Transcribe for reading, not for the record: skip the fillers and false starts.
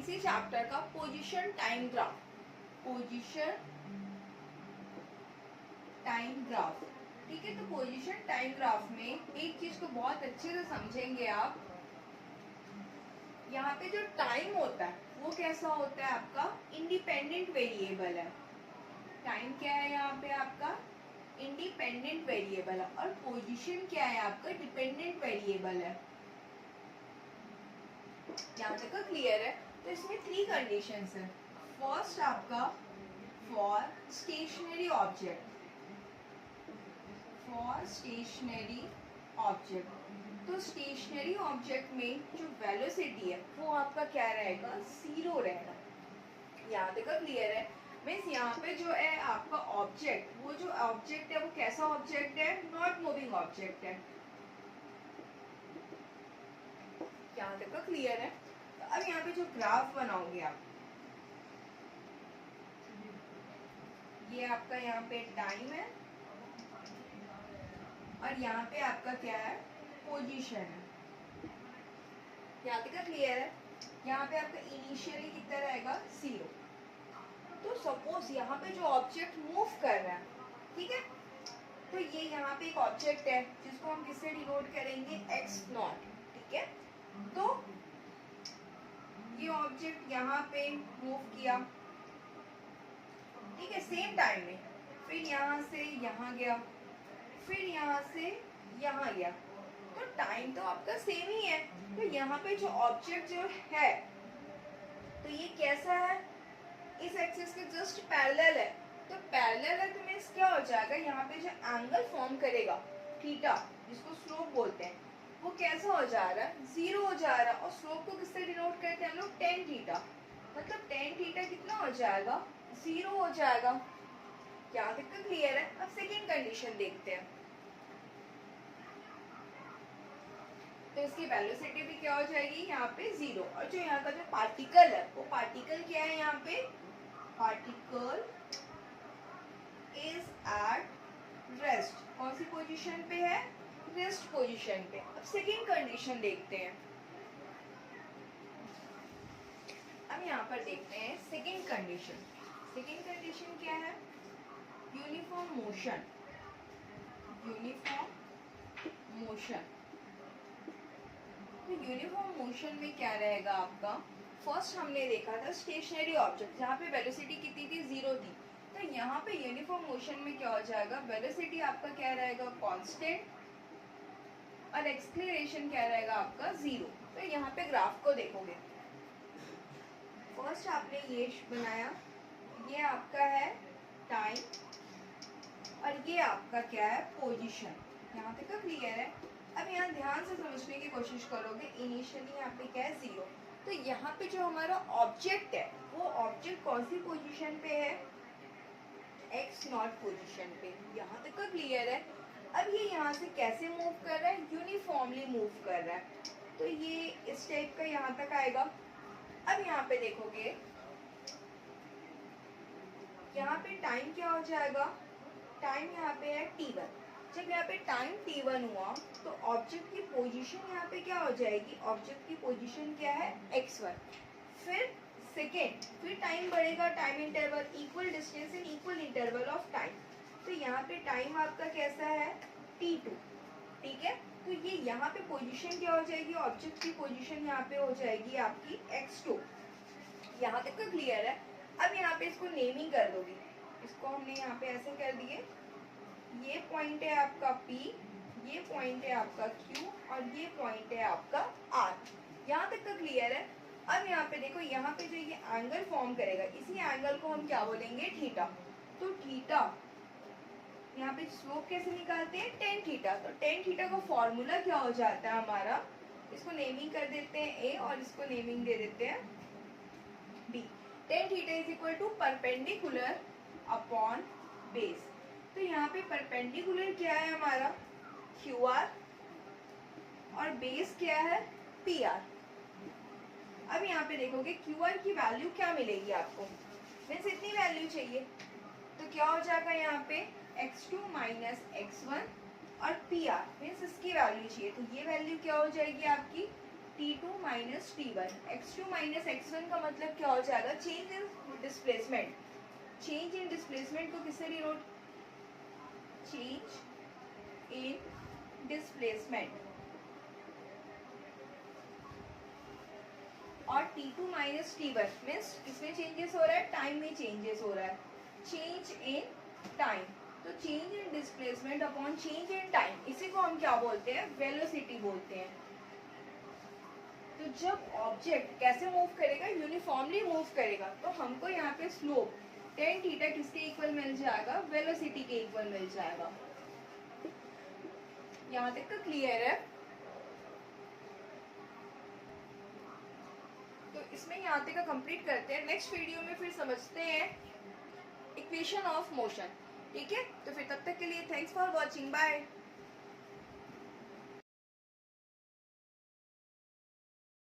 किसी चैप्टर का position time graph, position time graph, ठीक है। तो पोजीशन टाइम ग्राफ में एक चीज को बहुत अच्छे से समझेंगे आप, यहाँ पे जो टाइम होता है वो कैसा होता है आपका इंडिपेंडेंट वेरिएबल है। टाइम क्या है यहाँ पे आपका इंडिपेंडेंट वेरिएबल है, और पोजीशन क्या है आपका डिपेंडेंट वेरिएबल है। यहाँ तक का क्लियर है। तो इसमें 3 कंडीशंस है। फर्स्ट आपका for stationary object, for stationary object, तो स्टेशनरी ऑब्जेक्ट में जो वेलोसिटी है वो आपका क्या रहेगा 0 रहेगा। यहाँ तक का क्लियर है। मीन्स यहाँ पे जो है आपका ऑब्जेक्ट, वो जो ऑब्जेक्ट है वो कैसा ऑब्जेक्ट है नॉट मूविंग ऑब्जेक्ट है। यहाँ तक का क्लियर है। तो अब यहाँ पे जो ग्राफ बनाओगे आप, ये आपका यहाँ पे टाइम है और यहाँ पे आपका क्या है पोजीशन है। यहाँ तक क्लियर है। यहाँ पे आपका इनिशियली कितना रहेगा 0। तो सपोज यहाँ पे जो ऑब्जेक्ट मूव कर रहा है, ठीक है, तो ये यहाँ पे एक ऑब्जेक्ट है जिसको हम किससे डिनोट करेंगे x0, ठीक है। तो ये ऑब्जेक्ट यहाँ पे मूव किया, ठीक है, सेम टाइम में, फिर यहाँ से यहाँ गया, फिर यहाँ से यहाँ गया, तो टाइम तो आपका सेम ही है। तो यहाँ पे जो ऑब्जेक्ट जो है तो ये कैसा है इस एक्सिस के जस्ट पैरेलल है। तो पैरेलल है तो मीन्स क्या हो जाएगा यहाँ पे जो एंगल फॉर्म करेगा थीटा, जिसको स्लोप बोलते हैं, वो कैसा हो जा रहा है 0 हो जा रहा है। और स्लोप को किससे डिनोट करते हैं हम लोग tan थीटा, मतलब tan थीटा कितना हो जाएगा 0 हो जाएगा। यहाँ तक तो क्लियर है। अब सेकेंड कंडीशन देखते हैं। तो इसकी वेलोसिटी भी क्या हो जाएगी यहाँ पे 0, और जो यहाँ का जो पार्टिकल है वो पार्टिकल क्या है यहाँ पे पार्टिकल इज एट रेस्ट। कौन सी पोजीशन पे है रेस्ट पोजीशन पे। अब सेकेंड कंडीशन देखते हैं। अब यहाँ पर देखते हैं सेकेंड कंडीशन। सेकेंड कंडीशन क्या है यूनिफॉर्म मोशन, यूनिफॉर्म मोशन। तो यूनिफॉर्म मोशन में क्या रहेगा आपका, फर्स्ट हमने देखा था स्टेशनरी ऑब्जेक्ट जहाँ पे वेलोसिटी कितनी थी 0 थी। तो यहाँ पे यूनिफॉर्म मोशन में क्या हो जाएगा वेलोसिटी आपका क्या रहेगा कांस्टेंट, और एक्सेलरेशन क्या रहेगा आपका 0। तो यहाँ पे ग्राफ को देखोगे, फर्स्ट आपने ये बनाया, ये आपका है टाइम और ये आपका क्या है पोजीशन। यहाँ तक का क्लियर है। अब यहाँ ध्यान से समझने की कोशिश करोगे, इनिशियली यहाँ पे क्या है 0, तो यहाँ पे जो हमारा ऑब्जेक्ट है वो ऑब्जेक्ट कौन सी पोजीशन पे है x0 पोजीशन पे। यहाँ तक का क्लियर है। अब ये यहाँ से कैसे मूव कर रहा है यूनिफॉर्मली मूव कर रहा है, तो ये इस टाइप का यहाँ तक आएगा। अब यहाँ पे देखोगे यहाँ पे टाइम क्या हो जाएगा, टाइम यहाँ पे है t1। जब यहाँ पे टाइम t1 हुआ तो ऑब्जेक्ट की पोजीशन यहाँ पे क्या हो जाएगी, ऑब्जेक्ट की पोजीशन क्या है x1। फिर सेकेंड, फिर टाइम बढ़ेगा, time interval equal distance in equal interval of time. तो यहाँ पे टाइम आपका कैसा है t2, ठीक है। तो ये यहाँ पे पोजीशन क्या हो जाएगी, ऑब्जेक्ट की पोजीशन यहाँ पे हो जाएगी आपकी x2। यहाँ तक का क्लियर है। अब यहाँ पे इसको नेमिंग कर दोगे, इसको हमने यहाँ पे ऐसे कर दिए, ये पॉइंट है आपका P, ये पॉइंट है आपका Q और ये पॉइंट है आपका R। यहाँ तक का क्लियर है। अब यहाँ पे देखो, यहाँ पे जो ये एंगल फॉर्म करेगा इसी एंगल को हम क्या बोलेंगे थीटा। तो थीटा यहाँ पे स्लोप कैसे निकालते हैं tan थीटा। तो tan थीटा का फॉर्मूला क्या हो जाता है हमारा, इसको नेमिंग कर देते हैं A और इसको नेमिंग दे देते हैं B। tan theta is equal to perpendicular upon base. तो यहाँ पे परपेंडिकुलर क्या है हमारा QR और बेस क्या है PR। अब यहाँ पे देखोगे QR की वैल्यू क्या मिलेगी आपको, मीन्स इतनी वैल्यू चाहिए, तो क्या हो जाएगा यहाँ पे x2 माइनस x1 और PR मीन्स इसकी वैल्यू चाहिए, तो ये वैल्यू क्या हो जाएगी आपकी T2 minus T1, x2 minus x1 का मतलब क्या हो जाएगा, change in displacement. Change in displacement को किससे डिनोट, चेंज इन डिस्प्लेसमेंट। और T2 माइनस T1 मीन्स किसमें चेंजेस हो रहा है, टाइम में चेंजेस हो रहा है, चेंज इन टाइम। तो change in displacement upon change in time, इसी को हम क्या बोलते हैं, वेलोसिटी बोलते हैं। तो जब ऑब्जेक्ट कैसे मूव करेगा, यूनिफॉर्मली मूव करेगा, तो हमको यहाँ पे स्लोप tan थीटा किसके इक्वल मिल जाएगा, वेलोसिटी के इक्वल मिल जाएगा। यहाँ तक का क्लियर है। तो इसमें यहाँ तक का कंप्लीट करते हैं, नेक्स्ट वीडियो में फिर समझते हैं इक्वेशन ऑफ मोशन। ठीक है, तो फिर तब तक के लिए थैंक्स फॉर वॉचिंग, बाय।